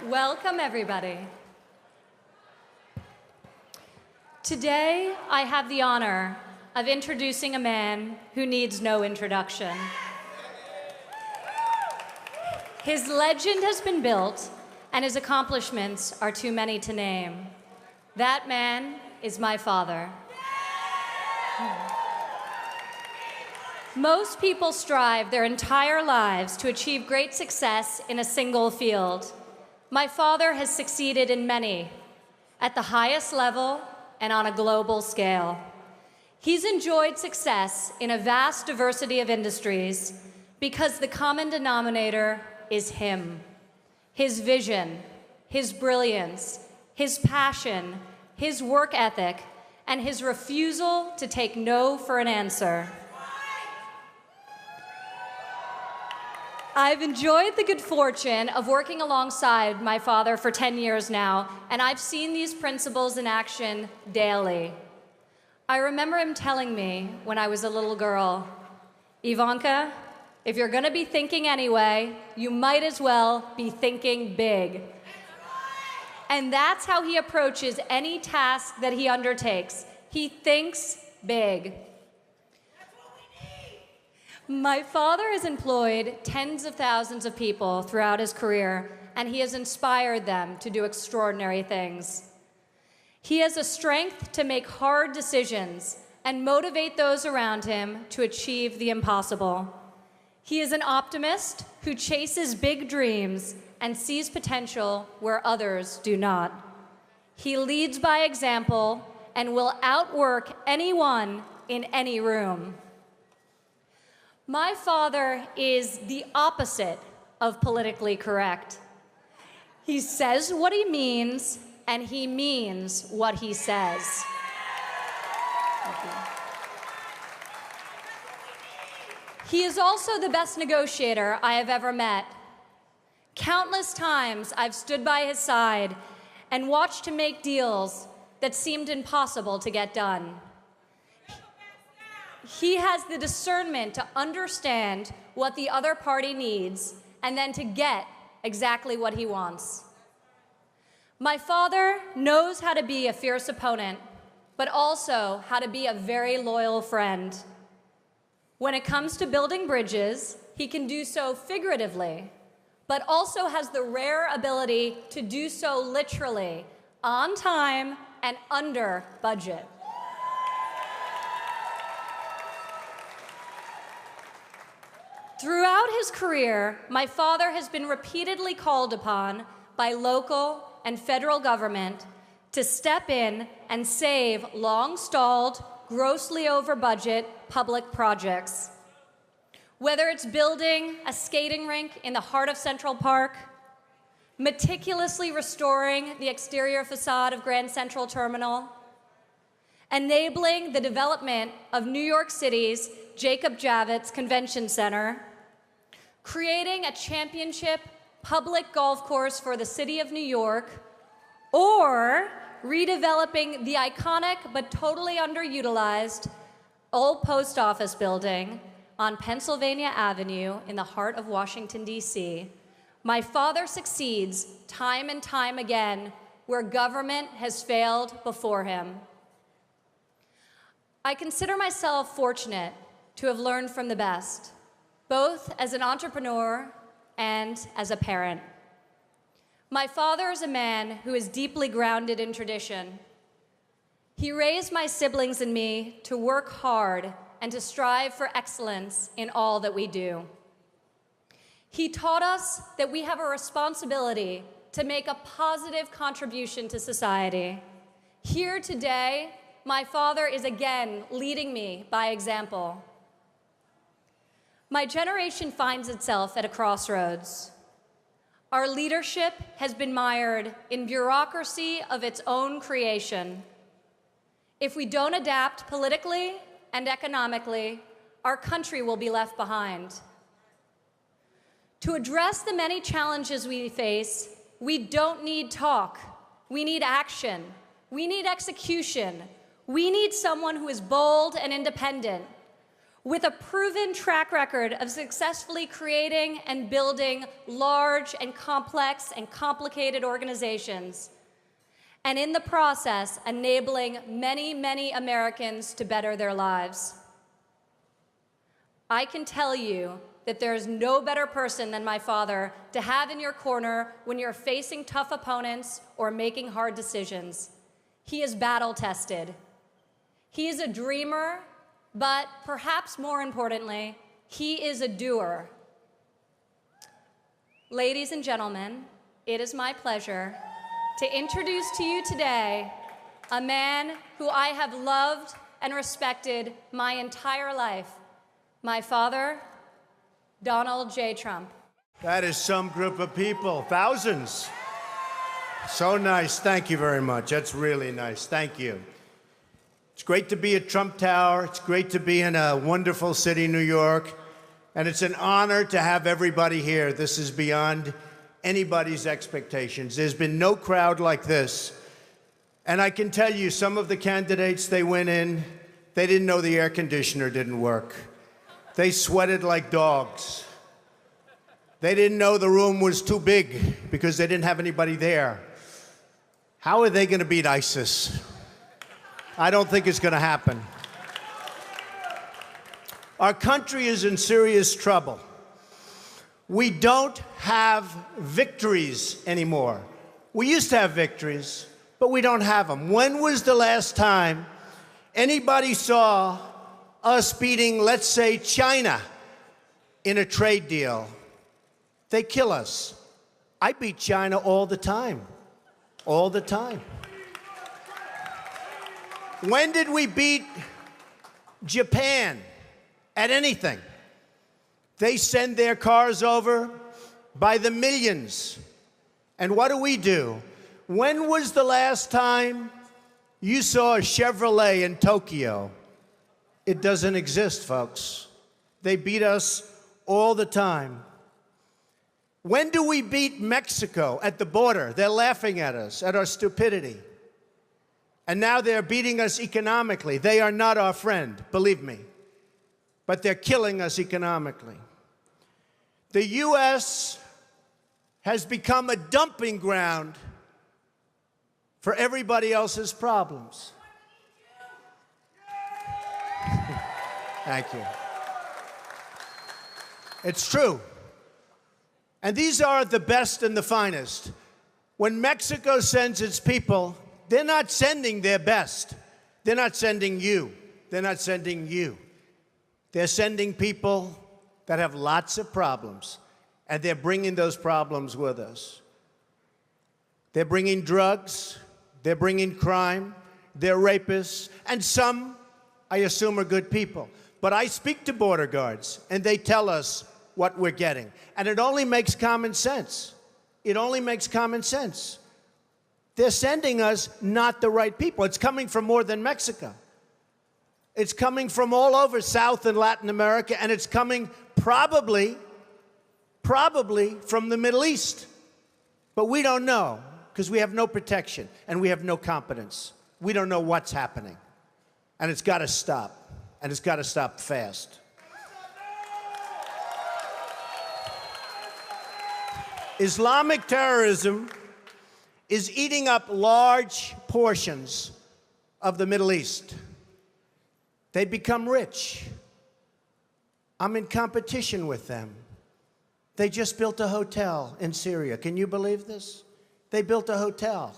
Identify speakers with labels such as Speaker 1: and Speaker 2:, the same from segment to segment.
Speaker 1: Welcome, everybody. Today, I have the honor of introducing a man who needs no introduction. His legend has been built, and his accomplishments are too many to name. That man is my father. Most people strive their entire lives to achieve great success in a single field. My father has succeeded in many, at the highest level and on a global scale. He's enjoyed success in a vast diversity of industries because the common denominator is him. His vision, his brilliance, his passion, his work ethic, and his refusal to take no for an answer. I've enjoyed the good fortune of working alongside my father for 10 years now, and I've seen these principles in action daily. I remember him telling me when I was a little girl, "Ivanka, if you're gonna be thinking anyway, you might as well be thinking big." And that's how he approaches any task that he undertakes. He thinks big. My father has employed tens of thousands of people throughout his career, and he has inspired them to do extraordinary things. He has the strength to make hard decisions and motivate those around him to achieve the impossible. He is an optimist who chases big dreams and sees potential where others do not. He leads by example and will outwork anyone in any room. My father is the opposite of politically correct. He says what he means, and he means what he says. Thank you. He is also the best negotiator I have ever met. Countless times I've stood by his side and watched him make deals that seemed impossible to get done. He has the discernment to understand what the other party needs and then to get exactly what he wants. My father knows how to be a fierce opponent, but also how to be a very loyal friend. When it comes to building bridges, he can do so figuratively, but also has the rare ability to do so literally, on time and under budget. Throughout his career, my father has been repeatedly called upon by local and federal government to step in and save long-stalled, grossly over-budget public projects. Whether it's building a skating rink in the heart of Central Park, meticulously restoring the exterior facade of Grand Central Terminal, enabling the development of New York City's Jacob Javits Convention Center, creating a championship public golf course for the city of New York, or redeveloping the iconic but totally underutilized old post office building on Pennsylvania Avenue in the heart of Washington, D.C. My father succeeds time and time again where government has failed before him. I consider myself fortunate to have learned from the best, both as an entrepreneur and as a parent. My father is a man who is deeply grounded in tradition. He raised my siblings and me to work hard and to strive for excellence in all that we do. He taught us that we have a responsibility to make a positive contribution to society. Here today, my father is again leading me by example. My generation finds itself at a crossroads. Our leadership has been mired in bureaucracy of its own creation. If we don't adapt politically and economically, our country will be left behind. To address the many challenges we face, we don't need talk. We need action. We need execution. We need someone who is bold and independent. with a proven track record of successfully creating and building large and complex and complicated organizations, and in the process, enabling many, many Americans to better their lives. I can tell you that there is no better person than my father to have in your corner when you're facing tough opponents or making hard decisions. He is battle-tested. He is a dreamer, but perhaps more importantly, he is a doer. Ladies and gentlemen, it is my pleasure to introduce to you today a man who I have loved and respected my entire life, my father, Donald J. Trump.
Speaker 2: That is some group of people, thousands. So nice. Thank you very much. That's really nice. Thank you. It's great to be at Trump Tower. It's great to be in a wonderful city, New York. And it's an honor to have everybody here. This is beyond anybody's expectations. There's been no crowd like this. And I can tell you, some of the candidates, they went in, they didn't know the air conditioner didn't work. They sweated like dogs. They didn't know the room was too big because they didn't have anybody there. How are they going to beat ISIS? I don't think it's going to happen. Our country is in serious trouble. We don't have victories anymore. We used to have victories, but we don't have them. When was the last time anybody saw us beating, let's say, China in a trade deal? They kill us. I beat China all the time. All the time. When did we beat Japan at anything? They send their cars over by the millions. And what do? When was the last time you saw a Chevrolet in Tokyo? It doesn't exist, folks. They beat us all the time. When do we beat Mexico at the border? They're laughing at us, at our stupidity. And now they're beating us economically. They are not our friend, believe me. But they're killing us economically. The U.S. has become a dumping ground for everybody else's problems. Thank you. It's true. And these are the best and the finest. When Mexico sends its people, they're not sending their best. They're not sending you. They're not sending you. They're sending people that have lots of problems, and they're bringing those problems with us. They're bringing drugs. They're bringing crime. They're rapists. And some, I assume, are good people. But I speak to border guards, and they tell us what we're getting. And it only makes common sense. It only makes common sense. They're sending us not the right people. It's coming from more than Mexico. It's coming from all over South and Latin America, and it's coming probably from the Middle East. But we don't know, because we have no protection, and we have no competence. We don't know what's happening. And it's got to stop, and it's got to stop fast. Islamic terrorism is eating up large portions of the Middle East. They become rich. I'm in competition with them. They just built a hotel in Syria. Can you believe this? They built a hotel.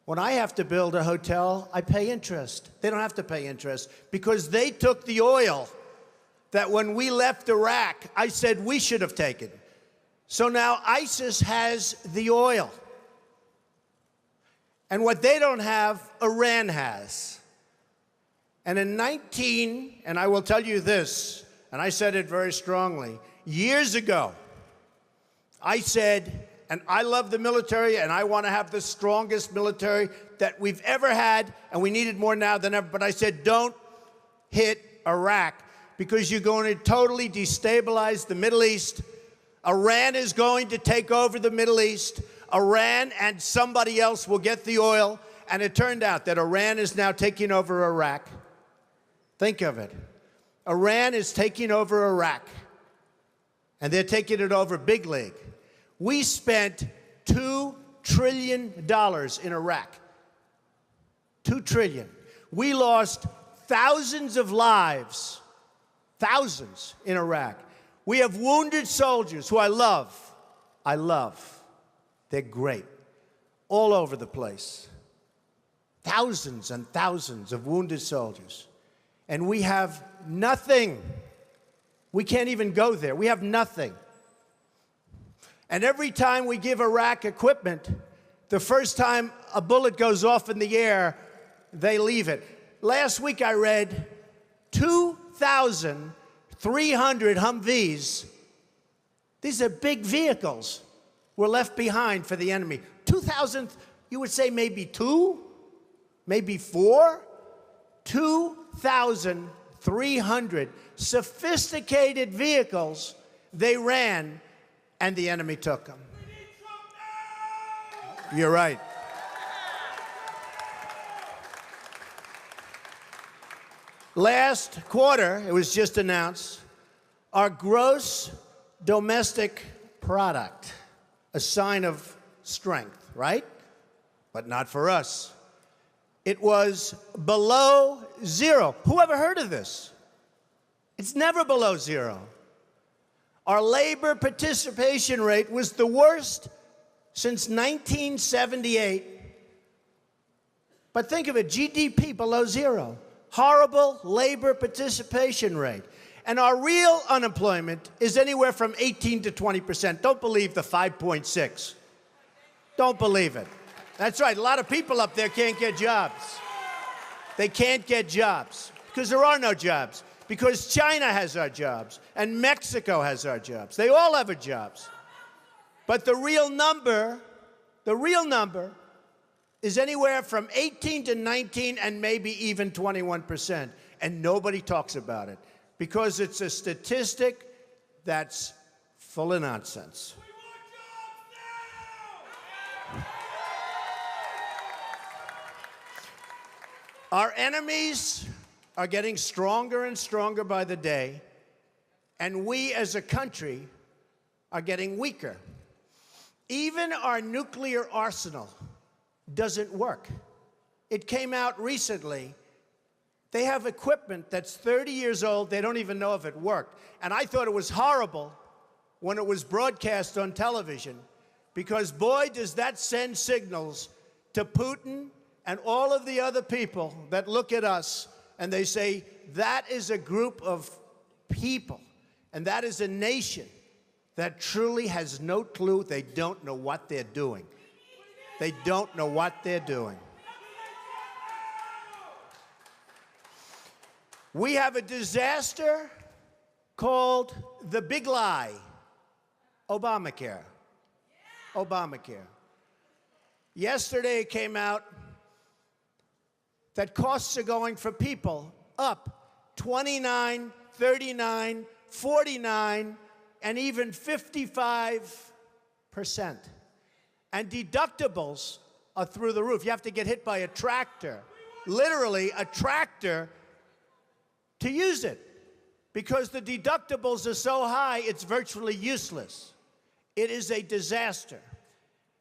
Speaker 2: When I have to build a hotel, I pay interest. They don't have to pay interest because they took the oil that when we left Iraq, I said we should have taken. So now ISIS has the oil. And what they don't have, Iran has. And in and I will tell you this, and I said it very strongly, years ago, I said, and I love the military, and I want to have the strongest military that we've ever had, and we need it more now than ever, but I said, don't hit Iraq, because you're going to totally destabilize the Middle East. Iran is going to take over the Middle East. Iran and somebody else will get the oil, and it turned out that Iran is now taking over Iraq. Think of it. Iran is taking over Iraq, and they're taking it over big league. We spent $2 trillion in Iraq. $2 trillion. We lost thousands of lives, thousands in Iraq. We have wounded soldiers who I love. I love. They're great. All over the place. Thousands and thousands of wounded soldiers. And we have nothing. We can't even go there. We have nothing. And every time we give Iraq equipment, the first time a bullet goes off in the air, they leave it. Last week I read 2,300 Humvees. These are big vehicles were left behind for the enemy. 2,000, you would say maybe two, maybe four? 2,300 sophisticated vehicles they ran, and the enemy took them. You're right. Last quarter, it was just announced, our gross domestic product, a sign of strength, right? But not for us. It was below zero. Who ever heard of this? It's never below zero. Our labor participation rate was the worst since 1978. But think of it, GDP below zero. Horrible labor participation rate. And our real unemployment is anywhere from 18 to 20%. Don't believe the 5.6. Don't believe it. That's right, a lot of people up there can't get jobs. They can't get jobs because there are no jobs. Because China has our jobs, and Mexico has our jobs. They all have our jobs. But the real number is anywhere from 18 to 19 and maybe even 21%. And nobody talks about it because it's a statistic that's full of nonsense.
Speaker 3: We want jobs now!
Speaker 2: Our enemies are getting stronger and stronger by the day, and we as a country are getting weaker. Even our nuclear arsenal doesn't work. It came out recently. They have equipment that's 30 years old. They don't even know if it worked. And I thought it was horrible when it was broadcast on television, because boy, does that send signals to Putin and all of the other people that look at us and they say, that is a group of people, and that is a nation that truly has no clue. They don't know what they're doing. They don't know what they're doing. We have a disaster called the big lie, Obamacare. Obamacare. Yesterday it came out that costs are going for people up 29, 39, 49, and even 55%. And deductibles are through the roof. You have to get hit by a tractor, literally a tractor, to use it, because the deductibles are so high, it's virtually useless. It is a disaster.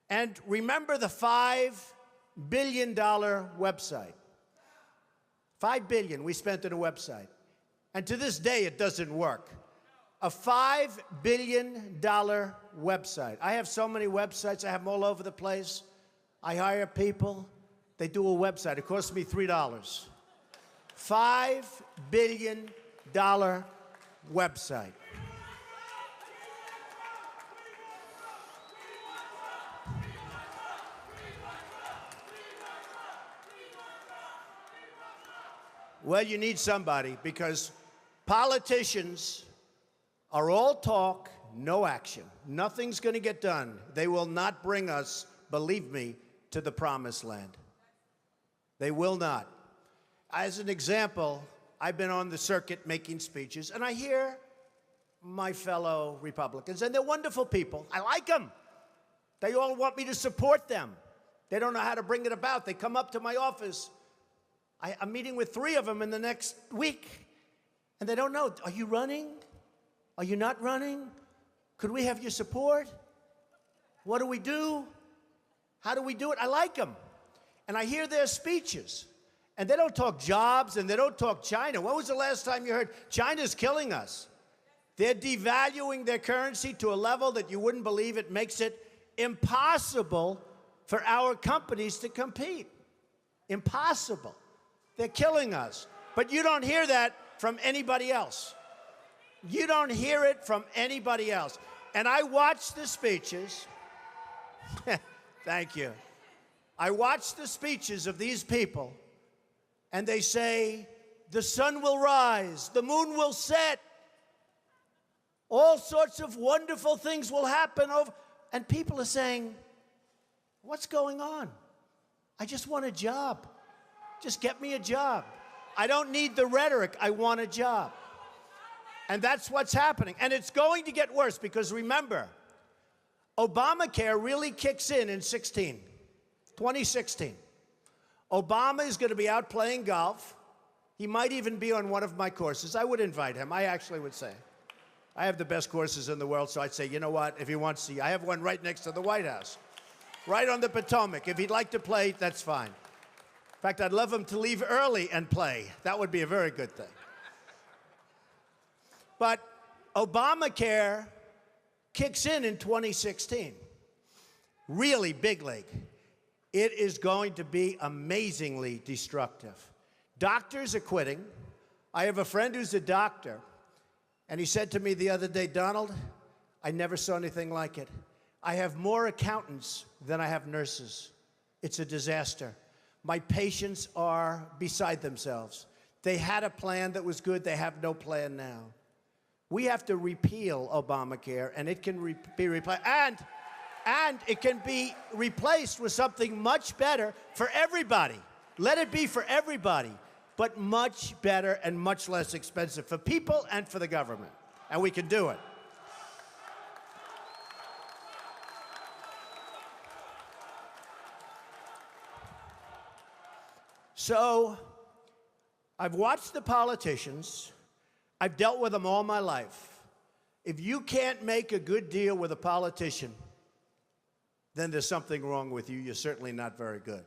Speaker 2: And remember the $5 billion website. $5 billion we spent on a website. And to this day, it doesn't work. A $5 billion website. I have so many websites. I have them all over the place. I hire people. They do a website. It costs me $3. $5 billion website. Well, you need somebody, because politicians are all talk, no action. Nothing's going to get done. They will not bring us, believe me, to the promised land. They will not. As an example, I've been on the circuit making speeches, and I hear my fellow Republicans, and they're wonderful people. I like them. They all want me to support them. They don't know how to bring it about. They come up to my office. I'm meeting with 3 of them in the next week. And they don't know, are you running? Are you not running? Could we have your support? What do we do? How do we do it? I like them. And I hear their speeches. And they don't talk jobs and they don't talk China. When was the last time you heard China's killing us? They're devaluing their currency to a level that you wouldn't believe. It makes it impossible for our companies to compete. Impossible. They're killing us. But you don't hear that from anybody else. You don't hear it from anybody else. And I watch the speeches. Thank you. I watch the speeches of these people, and they say, the sun will rise, the moon will set, all sorts of wonderful things will happen. And people are saying, what's going on? I just want a job. Just get me a job. I don't need the rhetoric. I want a job. And that's what's happening. And it's going to get worse because remember, Obamacare really kicks in 2016. Obama is going to be out playing golf. He might even be on one of my courses. I would invite him. I actually would say. I have the best courses in the world, so I'd say, you know what, if he wants to, I have one right next to the White House, right on the Potomac. If he'd like to play, that's fine. In fact, I'd love him to leave early and play. That would be a very good thing. But Obamacare kicks in 2016. Really big league. It is going to be amazingly destructive. Doctors are quitting. I have a friend who's a doctor, and he said to me the other day, Donald, I never saw anything like it. I have more accountants than I have nurses. It's a disaster. My patients are beside themselves. They had a plan that was good. They have no plan now. We have to repeal Obamacare, and it can be replaced. And it can be replaced with something much better for everybody. Let it be for everybody, but much better and much less expensive for people and for the government. And we can do it. So, I've watched the politicians. I've dealt with them all my life. If you can't make a good deal with a politician, then there's something wrong with you. You're certainly not very good.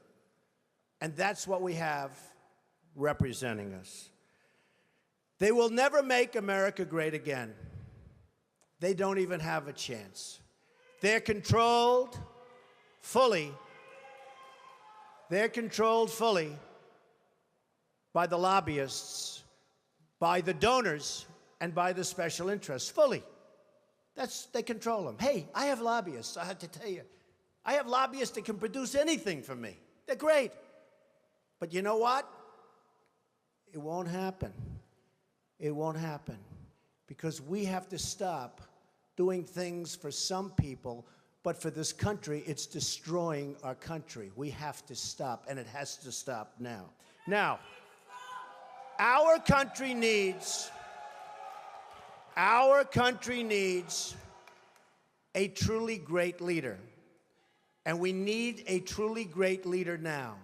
Speaker 2: And that's what we have representing us. They will never make America great again. They don't even have a chance. They're controlled fully. They're controlled fully by the lobbyists, by the donors, and by the special interests, fully. They control them. Hey, I have lobbyists, I have to tell you. I have lobbyists that can produce anything for me. They're great. But you know what? It won't happen. It won't happen. Because we have to stop doing things for some people, but for this country, it's destroying our country. We have to stop, and it has to stop now. Now, our country needs a truly great leader. And we need a truly great leader now.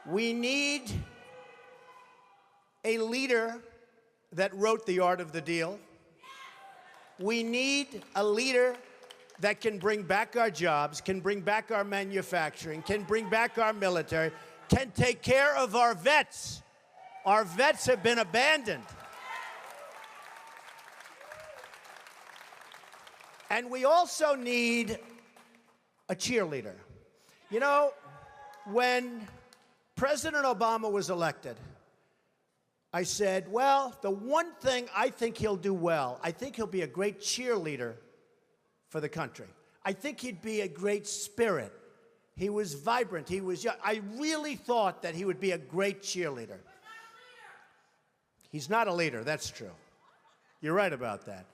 Speaker 2: We need a leader that wrote The Art of the Deal. We need a leader that can bring back our jobs, can bring back our manufacturing, can bring back our military, can take care of our vets. Our vets have been abandoned. And we also need a cheerleader. You know, when President Obama was elected, I said, well, the one thing I think he'll do well, I think he'll be a great cheerleader for the country. I think he'd be a great spirit. He was vibrant. He was young. I really thought that he would be a great cheerleader. He's not a leader, that's true. You're right about that.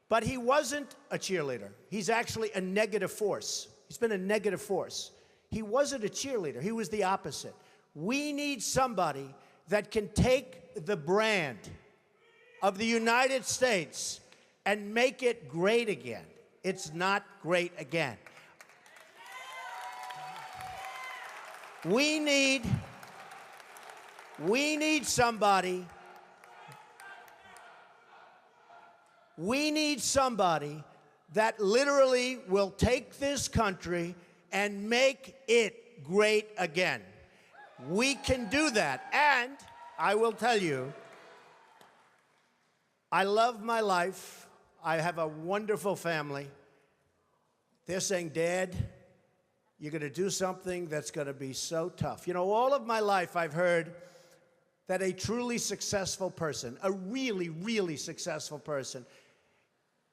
Speaker 2: But he wasn't a cheerleader. He's actually a negative force. He's been a negative force. He wasn't a cheerleader. He was the opposite. We need somebody that can take the brand of the United States and make it great again. It's not great again. We need somebody that literally will take this country and make it great again. We can do that. And I will tell you, I love my life. I have a wonderful family. They're saying, Dad, you're going to do something that's going to be so tough. You know, all of my life I've heard that a truly successful person, a really, really successful person,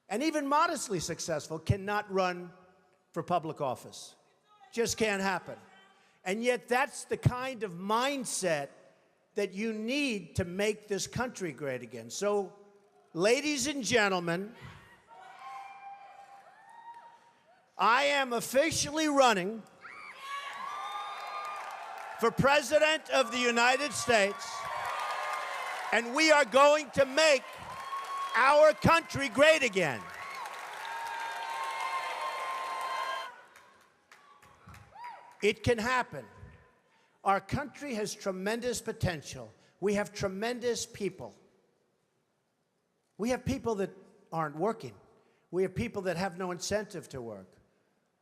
Speaker 2: and even modestly successful, cannot run for public office. Just can't happen. And yet that's the kind of mindset that you need to make this country great again. So, ladies and gentlemen, I am officially running for President of the United States, and we are going to make our country great again. It can happen. Our country has tremendous potential. We have tremendous people. We have people that aren't working. We have people that have no incentive to work.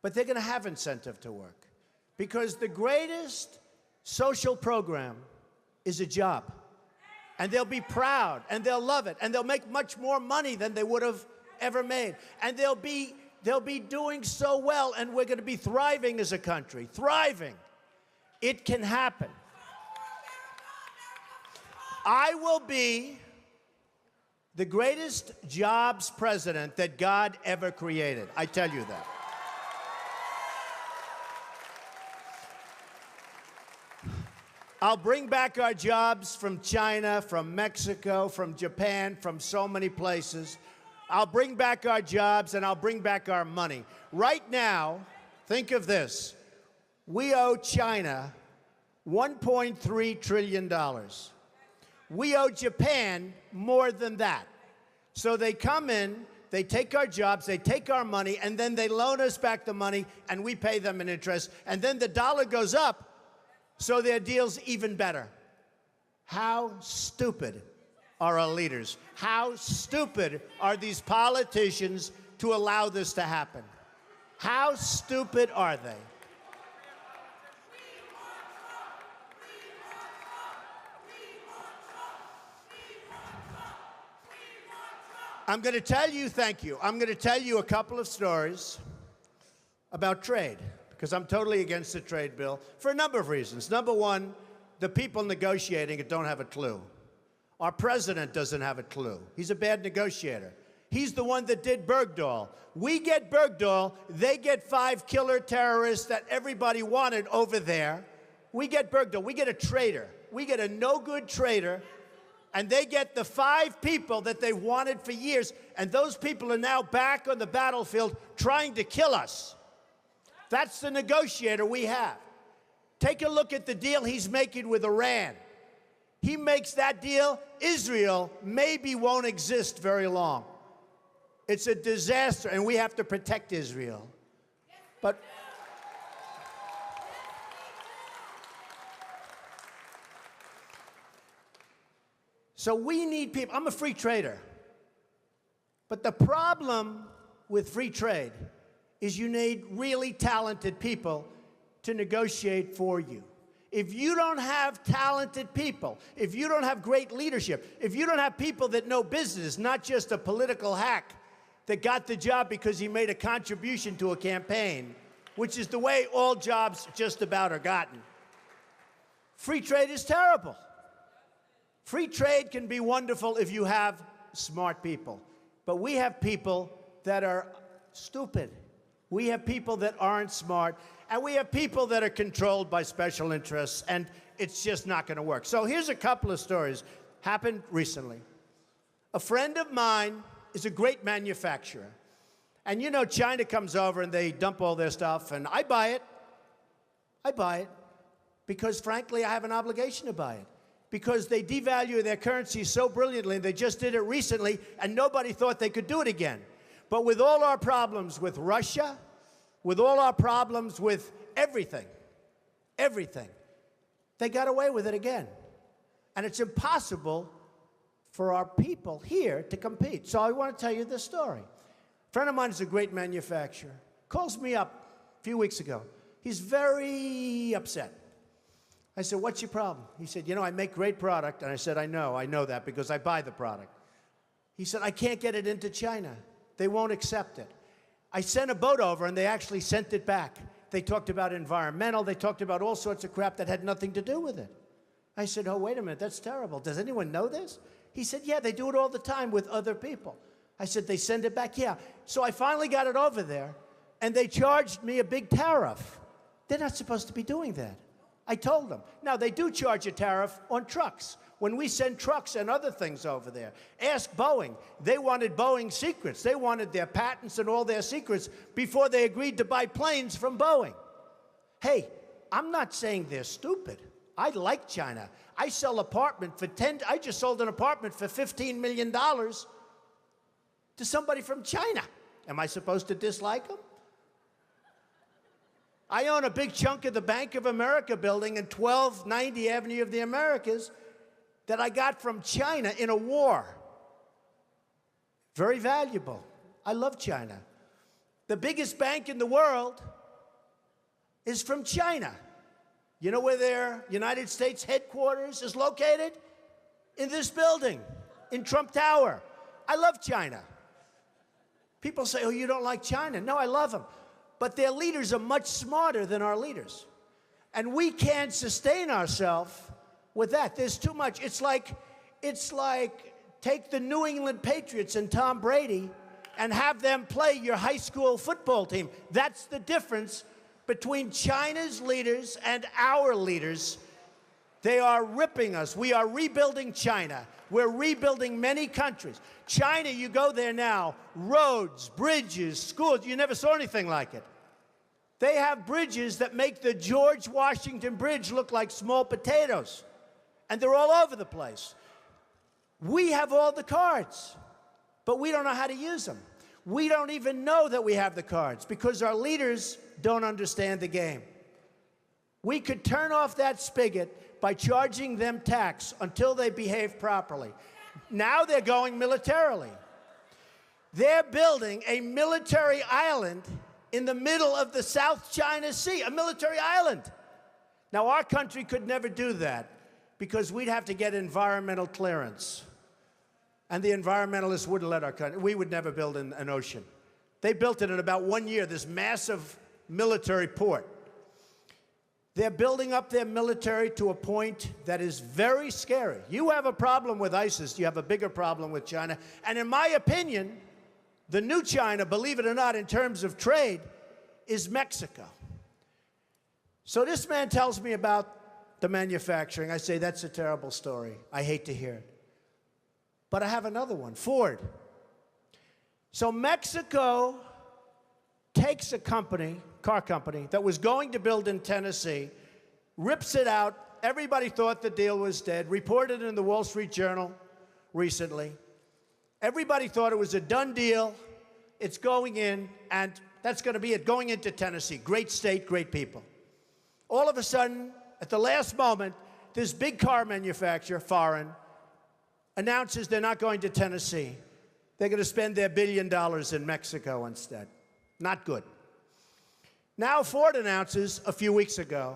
Speaker 2: But they're going to have incentive to work. Because the greatest social program is a job. And they'll be proud, and they'll love it, and they'll make much more money than they would have ever made. And they'll be doing so well, and we're going to be thriving as a country. Thriving. It can happen. I will be the greatest jobs president that God ever created. I tell you that. I'll bring back our jobs from China, from Mexico, from Japan, from so many places. I'll bring back our jobs, and I'll bring back our money. Right now, think of this. We owe China $1.3 trillion. We owe Japan more than that. So they come in, they take our jobs, they take our money, and then they loan us back the money, and we pay them in interest. And then the dollar goes up, so their deal's even better. How stupid are our leaders? How stupid are these politicians to allow this to happen? How stupid are they? I'm going to tell you, thank you. I'm going to tell you a couple of stories about trade, because I'm totally against the trade bill for a number of reasons. Number one, the people negotiating it don't have a clue. Our president doesn't have a clue. He's a bad negotiator. He's the one that did Bergdahl. We get Bergdahl, they get 5 killer terrorists that everybody wanted over there. We get Bergdahl, we get a traitor. We get a no-good traitor, and they get the 5 people that they wanted for years, and those people are now back on the battlefield trying to kill us. That's the negotiator we have. Take a look at the deal he's making with Iran. He makes that deal, Israel maybe won't exist very long. It's a disaster, and we have to protect Israel. But so we need people. I'm a free trader. But the problem with free trade is you need really talented people to negotiate for you. If you don't have talented people, if you don't have great leadership, if you don't have people that know business, not just a political hack that got the job because he made a contribution to a campaign, which is the way all jobs just about are gotten, free trade is terrible. Free trade can be wonderful if you have smart people. But we have people that are stupid. We have people that aren't smart. And we have people that are controlled by special interests. And it's just not going to work. So here's a couple of stories. Happened recently. A friend of mine is a great manufacturer. And you know, China comes over and they dump all their stuff. And I buy it. I buy it. Because, frankly, I have an obligation to buy it. Because they devalue their currency so brilliantly. They just did it recently, and nobody thought they could do it again. But with all our problems with Russia, with all our problems with everything, they got away with it again. And it's impossible for our people here to compete. So I want to tell you this story. A friend of mine is a great manufacturer. Calls me up a few weeks ago. He's very upset. I said, what's your problem? He said, you know, I make great product. And I said, I know that because I buy the product. He said, I can't get it into China. They won't accept it. I sent a boat over, and they actually sent it back. They talked about environmental. They talked about all sorts of crap that had nothing to do with it. I said, oh, wait a minute, that's terrible. Does anyone know this? He said, yeah, they do it all the time with other people. I said, they send it back? Yeah. So I finally got it over there, and they charged me a big tariff. They're not supposed to be doing that. I told them. Now, they do charge a tariff on trucks. When we send trucks and other things over there, ask Boeing. They wanted Boeing's secrets. They wanted their patents and all their secrets before they agreed to buy planes from Boeing. Hey, I'm not saying they're stupid. I like China. I sell apartment for I just sold an apartment for $15 million to somebody from China. Am I supposed to dislike them? I own a big chunk of the Bank of America building in 1290 Avenue of the Americas that I got from China in a war. Very valuable. I love China. The biggest bank in the world is from China. You know where their United States headquarters is located? In this building, in Trump Tower. I love China. People say, oh, you don't like China. No, I love them. But their leaders are much smarter than our leaders. And we can't sustain ourselves with that. There's too much. It's like take the New England Patriots and Tom Brady and have them play your high school football team. That's the difference between China's leaders and our leaders. They are ripping us. We are rebuilding China. We're rebuilding many countries. China, you go there now, roads, bridges, schools, you never saw anything like it. They have bridges that make the George Washington Bridge look like small potatoes. And they're all over the place. We have all the cards, but we don't know how to use them. We don't even know that we have the cards because our leaders don't understand the game. We could turn off that spigot by charging them tax until they behave properly. Now they're going militarily. They're building a military island in the middle of the South China Sea, a military island. Now, our country could never do that because we'd have to get environmental clearance. And the environmentalists wouldn't let our country. We would never build an ocean. They built it in about 1 year, this massive military port. They're building up their military to a point that is very scary. You have a problem with ISIS, you have a bigger problem with China. And in my opinion, the new China, believe it or not, in terms of trade, is Mexico. So this man tells me about the manufacturing. I say, that's a terrible story. I hate to hear it. But I have another one, Ford. So Mexico takes a company, car company, that was going to build in Tennessee, rips it out. Everybody thought the deal was dead. Reported in the Wall Street Journal recently. Everybody thought it was a done deal. It's going in, and that's going to be it, going into Tennessee. Great state, great people. All of a sudden, at the last moment, this big car manufacturer, foreign, announces they're not going to Tennessee. They're going to spend their $1 billion in Mexico instead. Not good. Now Ford announces a few weeks ago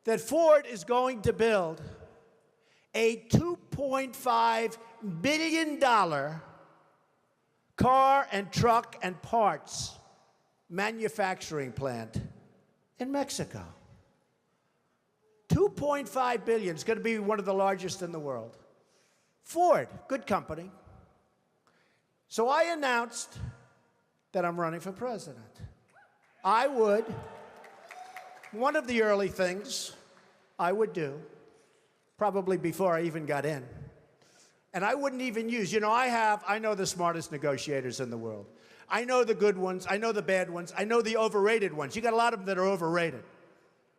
Speaker 2: that Ford is going to build a $2.5 billion car and truck and parts manufacturing plant in Mexico. $2.5 billion. It's going to be one of the largest in the world. Ford, good company. So I announced that I'm running for president. I would, one of the early things I would do, probably before I even got in, and I wouldn't even use, I know the smartest negotiators in the world. I know the good ones, I know the bad ones, I know the overrated ones. You got a lot of them that are overrated.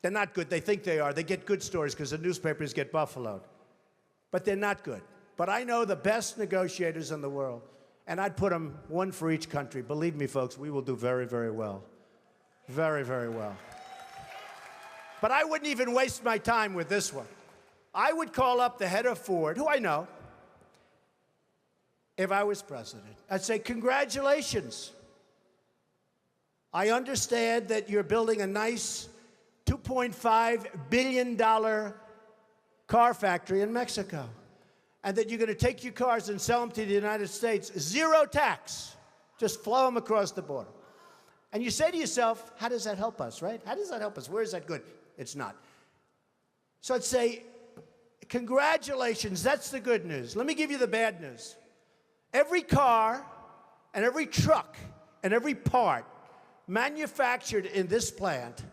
Speaker 2: They're not good, they think they are. They get good stories because the newspapers get buffaloed. But they're not good. But I know the best negotiators in the world, and I'd put them one for each country. Believe me, folks, we will do very, very well. Very, very well. But I wouldn't even waste my time with this one. I would call up the head of Ford, who I know, if I was president. I'd say, congratulations. I understand that you're building a nice $2.5 billion car factory in Mexico, and that you're going to take your cars and sell them to the United States, zero tax. Just flow them across the border. And you say to yourself, how does that help us, right? How does that help us? Where is that good? It's not. So I'd say, congratulations, that's the good news. Let me give you the bad news. Every car and every truck and every part manufactured in this plant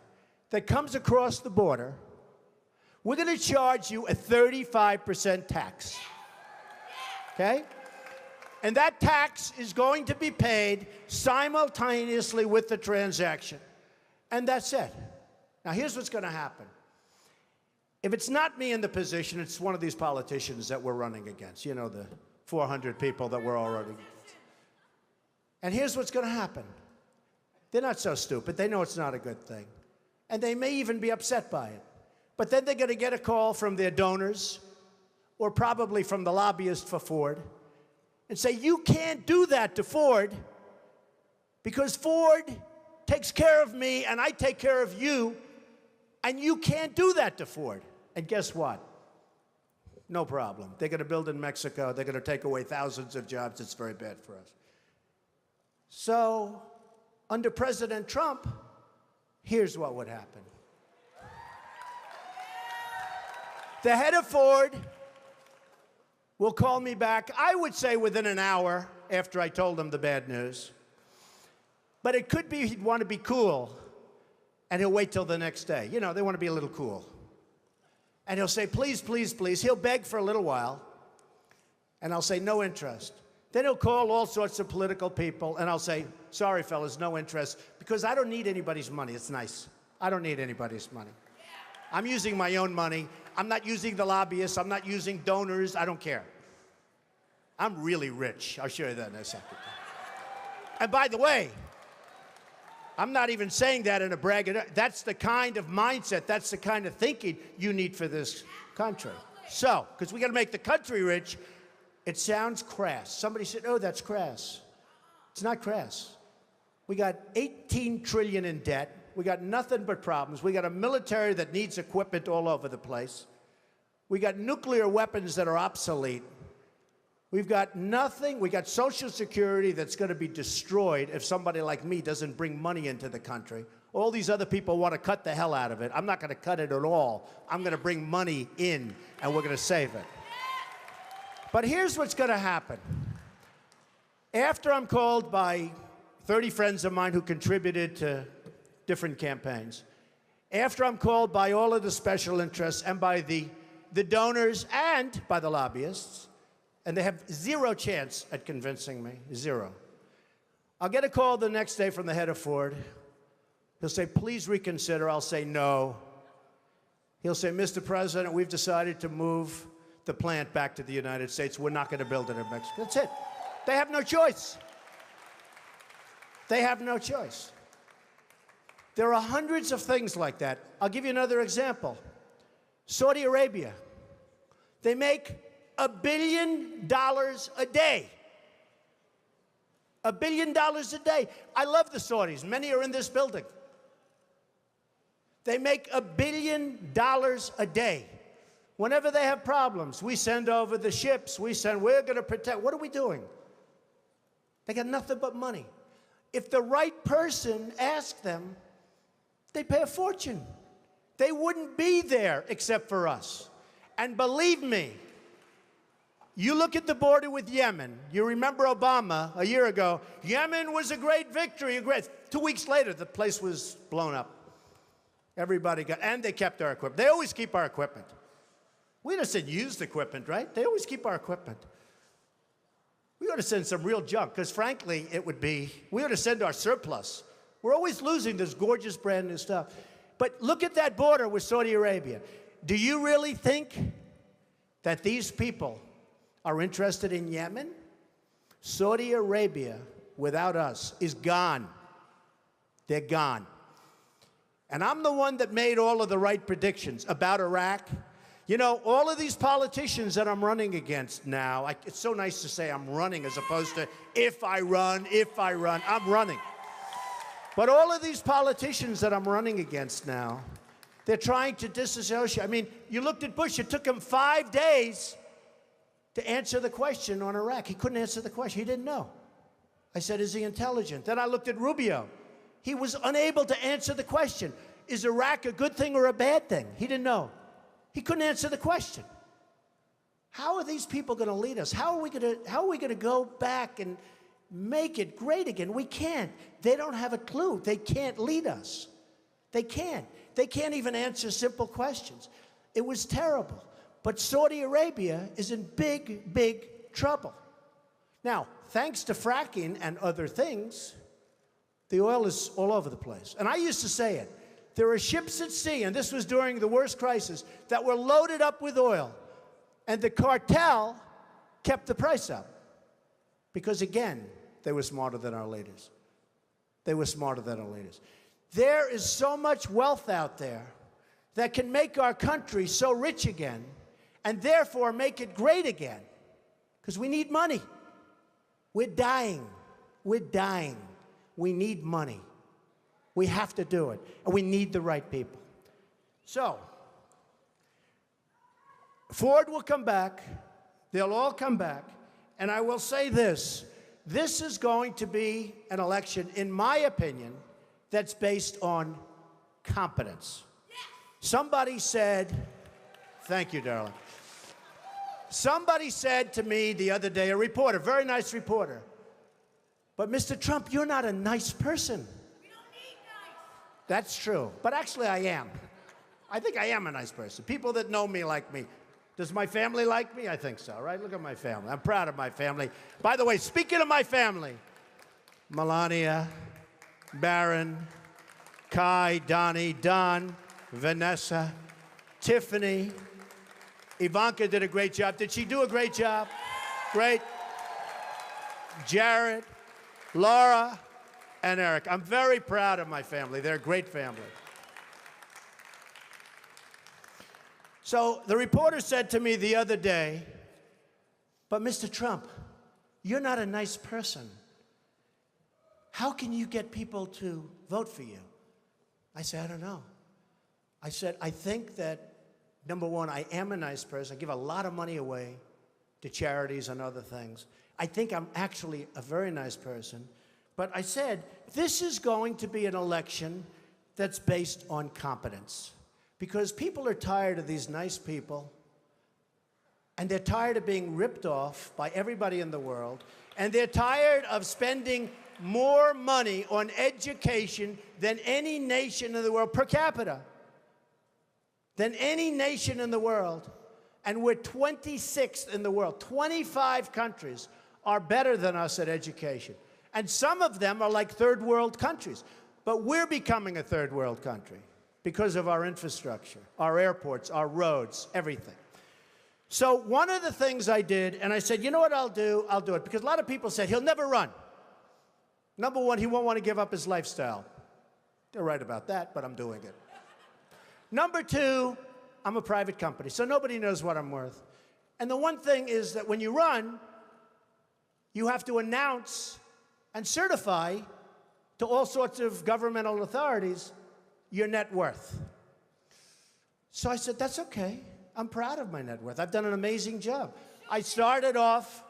Speaker 2: that comes across the border, we're going to charge you a 35% tax. Okay? And that tax is going to be paid simultaneously with the transaction. And that's it. Now, here's what's going to happen. If it's not me in the position, it's one of these politicians that we're running against. You know, the 400 people that we're all running against. And here's what's going to happen. They're not so stupid. They know it's not a good thing. And they may even be upset by it. But then they're going to get a call from their donors, or probably from the lobbyist for Ford, and say, you can't do that to Ford because Ford takes care of me and I take care of you, and you can't do that to Ford. And guess what? No problem. They're going to build in Mexico. They're going to take away thousands of jobs. It's very bad for us. So, under President Trump, here's what would happen. The head of Ford will call me back, I would say within an hour after I told him the bad news. But it could be he'd want to be cool, and he'll wait till the next day. You know, they want to be a little cool. And he'll say, please, please, please. He'll beg for a little while, and I'll say, no interest. Then he'll call all sorts of political people, and I'll say, sorry, fellas, no interest, because I don't need anybody's money. It's nice. I don't need anybody's money. I'm using my own money. I'm not using the lobbyists. I'm not using donors. I don't care. I'm really rich. I'll show you that in a second. And by the way, I'm not even saying that in a brag. That's the kind of mindset, that's the kind of thinking you need for this country. So, because we got to make the country rich, it sounds crass. Somebody said, oh, that's crass. It's not crass. We got 18 trillion in debt. We got nothing but problems. We got a military that needs equipment all over the place. We got nuclear weapons that are obsolete. We've got nothing. We got Social Security that's going to be destroyed if somebody like me doesn't bring money into the country. All these other people want to cut the hell out of it. I'm not going to cut it at all. I'm going to bring money in, and we're going to save it. But here's what's going to happen. After I'm called by 30 friends of mine who contributed to different campaigns, after I'm called by all of the special interests and by the donors and by the lobbyists, and they have zero chance at convincing me, zero. I'll get a call the next day from the head of Ford. He'll say, please reconsider. I'll say no. He'll say, Mr. President, we've decided to move the plant back to the United States. We're not going to build it in Mexico. That's it. They have no choice. They have no choice. There are hundreds of things like that. I'll give you another example. Saudi Arabia. They make $1 billion a day. $1 billion a day. I love the Saudis. Many are in this building. They make $1 billion a day. Whenever they have problems, we send over the ships. We're going to protect. What are we doing? They got nothing but money. If the right person asked them, they pay a fortune. They wouldn't be there except for us. And believe me, you look at the border with Yemen. You remember Obama a year ago. Yemen was a great victory. 2 weeks later, the place was blown up. Everybody got, and they kept our equipment. They always keep our equipment. We just said used equipment, right? They always keep our equipment. We ought to send some real junk, because frankly, we ought to send our surplus. We're always losing this gorgeous brand new stuff. But look at that border with Saudi Arabia. Do you really think that these people are interested in Yemen? Saudi Arabia, without us, is gone. They're gone. And I'm the one that made all of the right predictions about Iraq. You know, all of these politicians that I'm running against now, it's so nice to say I'm running as opposed to if I run, I'm running. But all of these politicians that I'm running against now, they're trying to disassociate. I mean, you looked at Bush, it took him 5 days to answer the question on Iraq. He couldn't answer the question, he didn't know. I said, is he intelligent? Then I looked at Rubio. He was unable to answer the question. Is Iraq a good thing or a bad thing? He didn't know. He couldn't answer the question. How are these people going to lead us? How are we going to go back and make it great again? We can't. They don't have a clue. They can't lead us. They can't. They can't even answer simple questions. It was terrible. But Saudi Arabia is in big, big trouble. Now, thanks to fracking and other things, the oil is all over the place. And I used to say it. There are ships at sea, and this was during the worst crisis, that were loaded up with oil. And the cartel kept the price up. Because, again, they were smarter than our leaders. They were smarter than our leaders. There is so much wealth out there that can make our country so rich again, and therefore make it great again. Because we need money. We're dying. We're dying. We need money. We have to do it, and we need the right people. So, Ford will come back. They'll all come back. And I will say this. This is going to be an election, in my opinion, that's based on competence. Somebody said, thank you, darling. Somebody said to me the other day, a reporter, very nice reporter, but Mr. Trump, you're not a nice person. That's true. But actually, I am. I think I am a nice person. People that know me like me. Does my family like me? I think so, right? Look at my family. I'm proud of my family. By the way, speaking of my family, Melania, Barron, Kai, Donnie, Don, Vanessa, Tiffany, Ivanka did a great job. Did she do a great job? Great. Jared, Laura, and Eric. I'm very proud of my family. They're a great family. So the reporter said to me the other day, but Mr. Trump, you're not a nice person. How can you get people to vote for you? I said, I don't know. I said, I think that, number one, I am a nice person. I give a lot of money away to charities and other things. I think I'm actually a very nice person. But I said, this is going to be an election that's based on competence. Because people are tired of these nice people, and they're tired of being ripped off by everybody in the world, and they're tired of spending more money on education than any nation in the world, per capita, than any nation in the world. And we're 26th in the world. 25 countries are better than us at education. And some of them are like third world countries. But we're becoming a third world country because of our infrastructure, our airports, our roads, everything. So one of the things I did, and I said, you know what I'll do? I'll do it. Because a lot of people said, he'll never run. Number one, he won't want to give up his lifestyle. They're right about that, but I'm doing it. Number two, I'm a private company, so nobody knows what I'm worth. And the one thing is that when you run, you have to announce and certify to all sorts of governmental authorities your net worth. So I said, that's okay. I'm proud of my net worth. I've done an amazing job. I started off,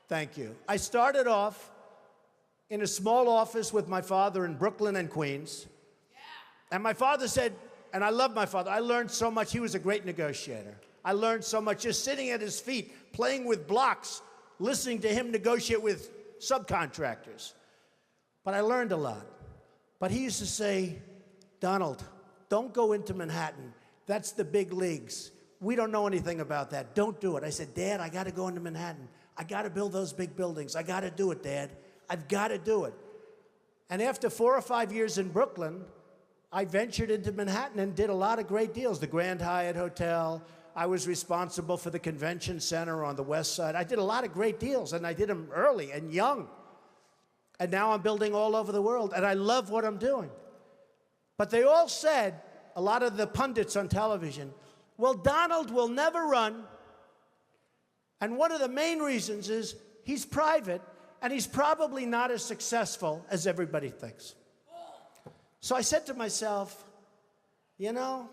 Speaker 2: thank you. I started off in a small office with my father in Brooklyn and Queens. And my father said, and I love my father, I learned so much. He was a great negotiator. I learned so much just sitting at his feet, playing with blocks, listening to him negotiate with subcontractors. But I learned a lot. But he used to say, Donald, don't go into Manhattan. That's the big leagues. We don't know anything about that. Don't do it. I said, Dad, I got to go into Manhattan. I got to build those big buildings. I got to do it, Dad. I've got to do it. And after 4 or 5 years in Brooklyn, I ventured into Manhattan and did a lot of great deals. The Grand Hyatt Hotel. I was responsible for the convention center on the west side. I did a lot of great deals, and I did them early and young. And now I'm building all over the world, and I love what I'm doing. But they all said, a lot of the pundits on television, Well, Donald will never run. And one of the main reasons is he's private, and he's probably not as successful as everybody thinks. So I said to myself, you know,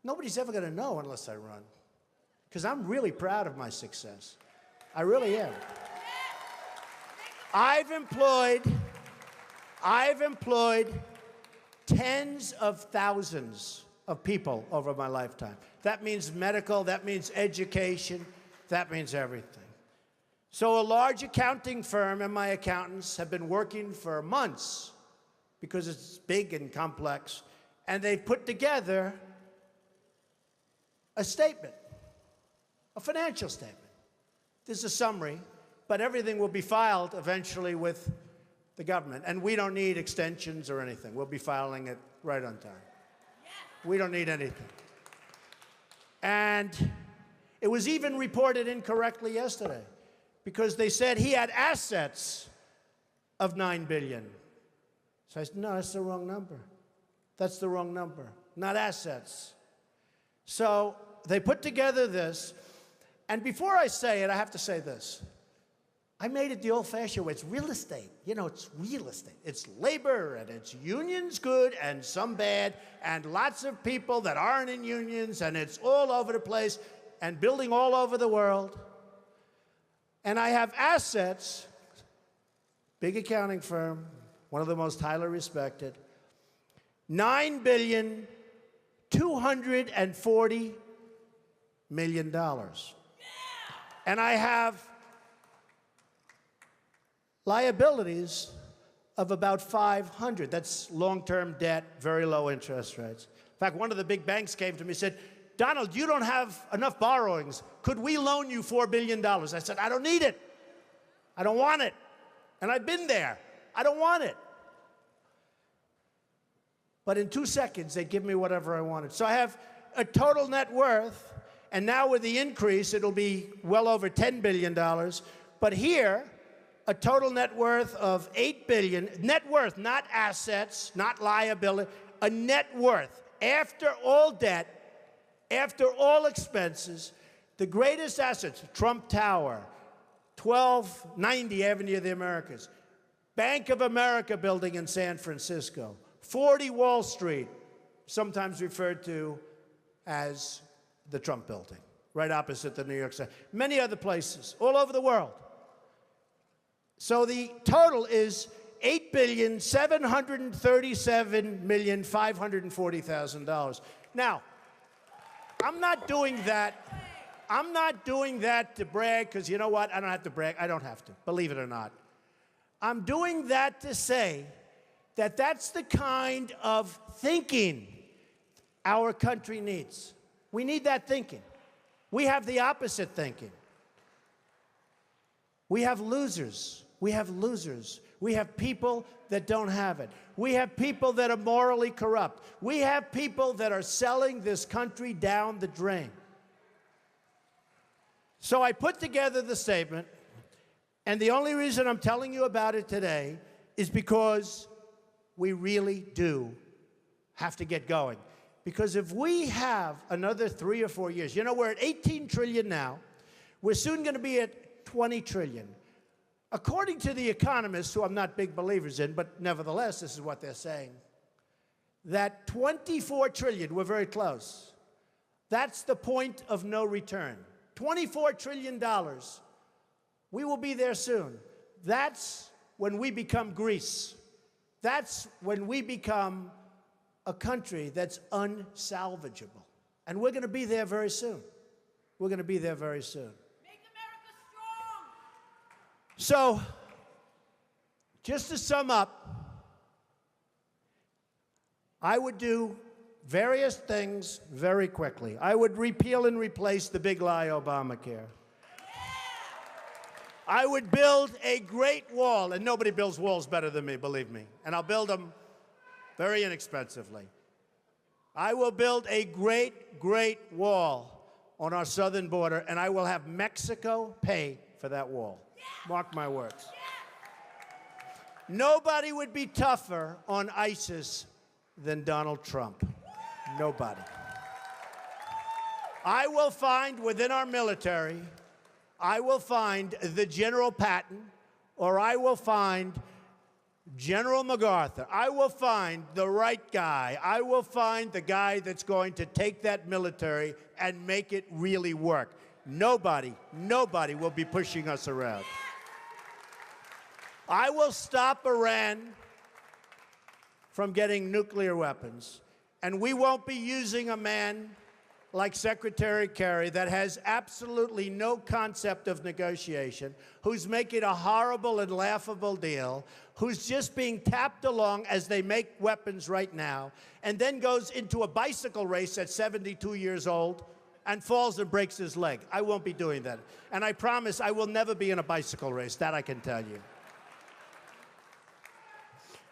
Speaker 2: nobody's ever going to know unless I run, because I'm really proud of my success. I really am. I've employed tens of thousands of people over my lifetime. That means medical, that means education, that means everything. So a large accounting firm and my accountants have been working for months because it's big and complex, and they've put together a statement, a financial statement. This is a summary, but everything will be filed eventually with the government, and we don't need extensions or anything. We'll be filing it right on time. We don't need anything. And it was even reported incorrectly yesterday because they said he had assets of $9 billion. So I said, no, that's the wrong number. That's the wrong number, not assets. So they put together this, and before I say it, I have to say this. I made it the old-fashioned way. It's real estate. You know, it's real estate. It's labor, and it's unions good and some bad, and lots of people that aren't in unions, and it's all over the place, and building all over the world. And I have assets, big accounting firm, one of the most highly respected, $9,240 million. And I have liabilities of about 500. That's long-term debt, very low interest rates. In fact, one of the big banks came to me and said, Donald, you don't have enough borrowings. Could we loan you $4 billion? I said, I don't need it. I don't want it. And I've been there. I don't want it. But in 2 seconds, they give me whatever I wanted. So I have a total net worth, and now with the increase, it'll be well over $10 billion. But here, a total net worth of $8 billion, net worth, not assets, not liability, a net worth. After all debt, after all expenses, the greatest assets, Trump Tower, 1290 Avenue of the Americas, Bank of America building in San Francisco, 40 Wall Street, sometimes referred to as the Trump building, right opposite the New York City, many other places, all over the world. So the total is $8,737,540,000. Now, I'm not doing that to brag, because you know what? I don't have to brag. I don't have to, believe it or not. I'm doing that to say that that's the kind of thinking our country needs. We need that thinking. We have the opposite thinking. We have losers. We have losers. We have people that don't have it. We have people that are morally corrupt. We have people that are selling this country down the drain. So I put together the statement, and the only reason I'm telling you about it today is because we really do have to get going. Because if we have another 3 or 4 years, you know, we're at 18 trillion now. We're soon going to be at 20 trillion. According to the economists, who I'm not big believers in, but nevertheless, this is what they're saying, that 24 trillion, we're very close. That's the point of no return. $24 trillion. We will be there soon. That's when we become Greece. That's when we become a country that's unsalvageable. And we're going to be there very soon. We're going to be there very soon.
Speaker 3: Make America strong!
Speaker 2: So, just to sum up, I would do various things very quickly. I would repeal and replace the big lie Obamacare. I would build a great wall, and nobody builds walls better than me, believe me. And I'll build them very inexpensively. I will build a great, great wall on our southern border, and I will have Mexico pay for that wall. Mark my words. Nobody would be tougher on ISIS than Donald Trump. Nobody. I will find within our military, I will find the General Patton, or I will find General MacArthur. I will find the right guy. I will find the guy that's going to take that military and make it really work. Nobody will be pushing us around. I will stop Iran from getting nuclear weapons, and we won't be using a man like Secretary Kerry that has absolutely no concept of negotiation, who's making a horrible and laughable deal, who's just being tapped along as they make weapons right now, and then goes into a bicycle race at 72 years old and falls and breaks his leg. I won't be doing that. And I promise I will never be in a bicycle race, that I can tell you.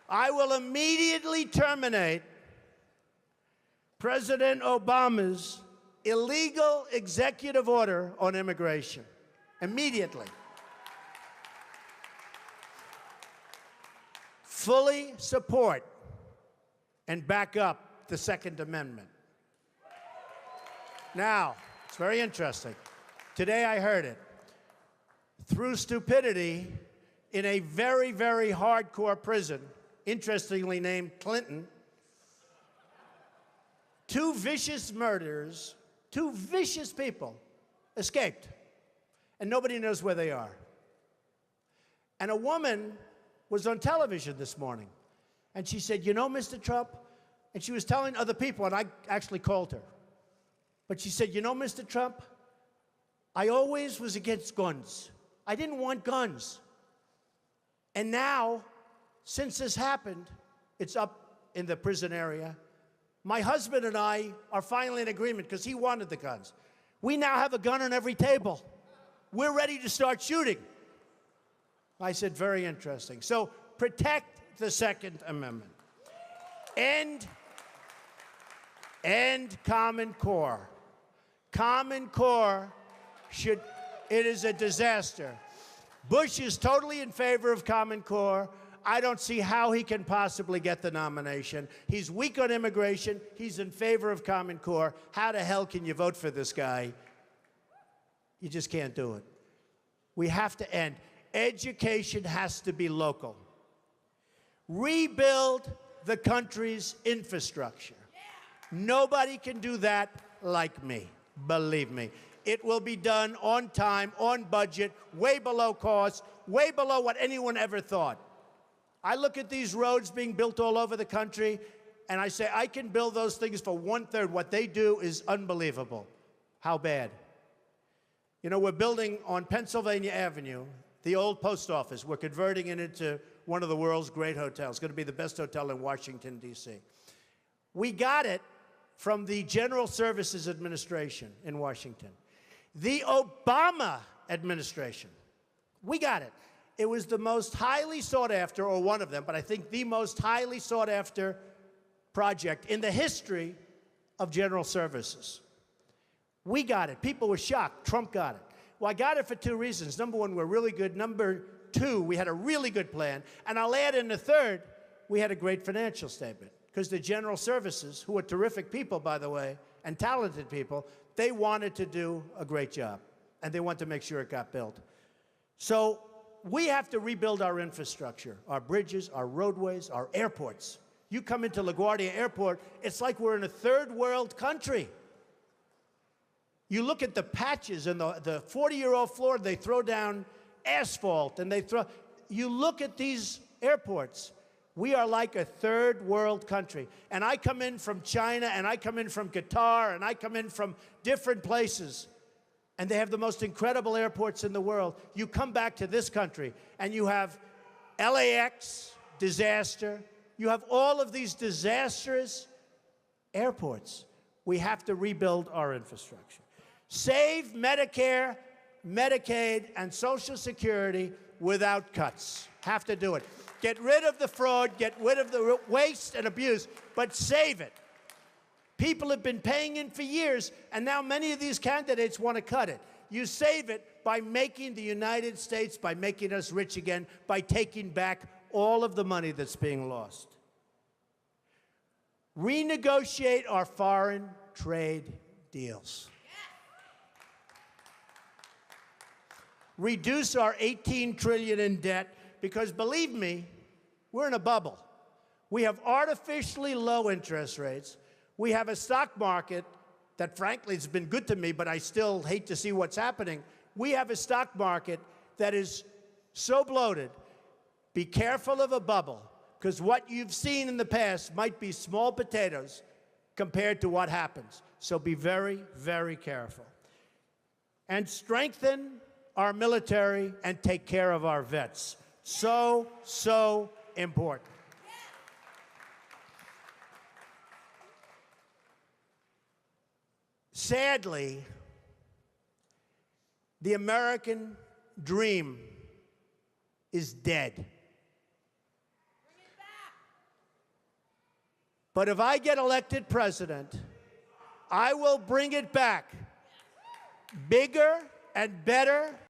Speaker 2: I will immediately terminate President Obama's illegal executive order on immigration. Immediately. Fully support and back up the Second Amendment. Now, it's very interesting. Today I heard it. Through stupidity, in a very, very hardcore prison, interestingly named Clinton, two vicious murderers, two vicious people escaped, and nobody knows where they are. And a woman was on television this morning, and she said, "You know, Mr. Trump," and she was telling other people, and I actually called her, but she said, "You know, Mr. Trump, I always was against guns. I didn't want guns. And now, since this happened, it's up in the prison area, my husband and I are finally in agreement because he wanted the guns. We now have a gun on every table. We're ready to start shooting." I said, very interesting. So protect the Second Amendment. End Common Core. Common Core it is a disaster. Bush is totally in favor of Common Core. I don't see how he can possibly get the nomination. He's weak on immigration. He's in favor of Common Core. How the hell can you vote for this guy? You just can't do it. We have to end. Education has to be local. Rebuild the country's infrastructure. Nobody can do that like me, believe me. It will be done on time, on budget, way below cost, way below what anyone ever thought. I look at these roads being built all over the country, and I say, I can build those things for 1/3. What they do is unbelievable. How bad? You know, we're building on Pennsylvania Avenue, the old post office. We're converting it into one of the world's great hotels. It's going to be the best hotel in Washington, D.C. We got it from the General Services Administration in Washington. The Obama administration, we got it. It was the most highly sought after, or one of them, but I think the most highly sought after project in the history of General Services. We got it. People were shocked. Trump got it. Well, I got it for two reasons. Number one, we're really good. Number two, we had a really good plan. And I'll add in the third, we had a great financial statement. Because the General Services, who are terrific people, by the way, and talented people, they wanted to do a great job. And they wanted to make sure it got built. So we have to rebuild our infrastructure, our bridges, our roadways, our airports. You come into LaGuardia Airport, it's like we're in a third world country. You look at the patches and the 40-year-old floor, they throw down asphalt, and you look at these airports. We are like a third world country. And I come in from China, and I come in from Qatar, and I come in from different places. And they have the most incredible airports in the world. You come back to this country, and you have LAX, disaster. You have all of these disastrous airports. We have to rebuild our infrastructure. Save Medicare, Medicaid, and Social Security without cuts. Have to do it. Get rid of the fraud, get rid of the waste and abuse, but save it. People have been paying in for years, and now many of these candidates want to cut it. You save it by making the United States, by making us rich again, by taking back all of the money that's being lost. Renegotiate our foreign trade deals. reduce our $18 trillion in debt, because believe me, we're in a bubble. We have artificially low interest rates. We have a stock market that frankly has been good to me, but I still hate to see what's happening. We have a stock market that is so bloated. Be careful of a bubble, because what you've seen in the past might be small potatoes compared to what happens. So be very, very careful. And strengthen our military and take care of our vets. So, so important. Sadly, the American dream is dead.
Speaker 3: Bring it back.
Speaker 2: But if I get elected president, I will bring it back bigger and better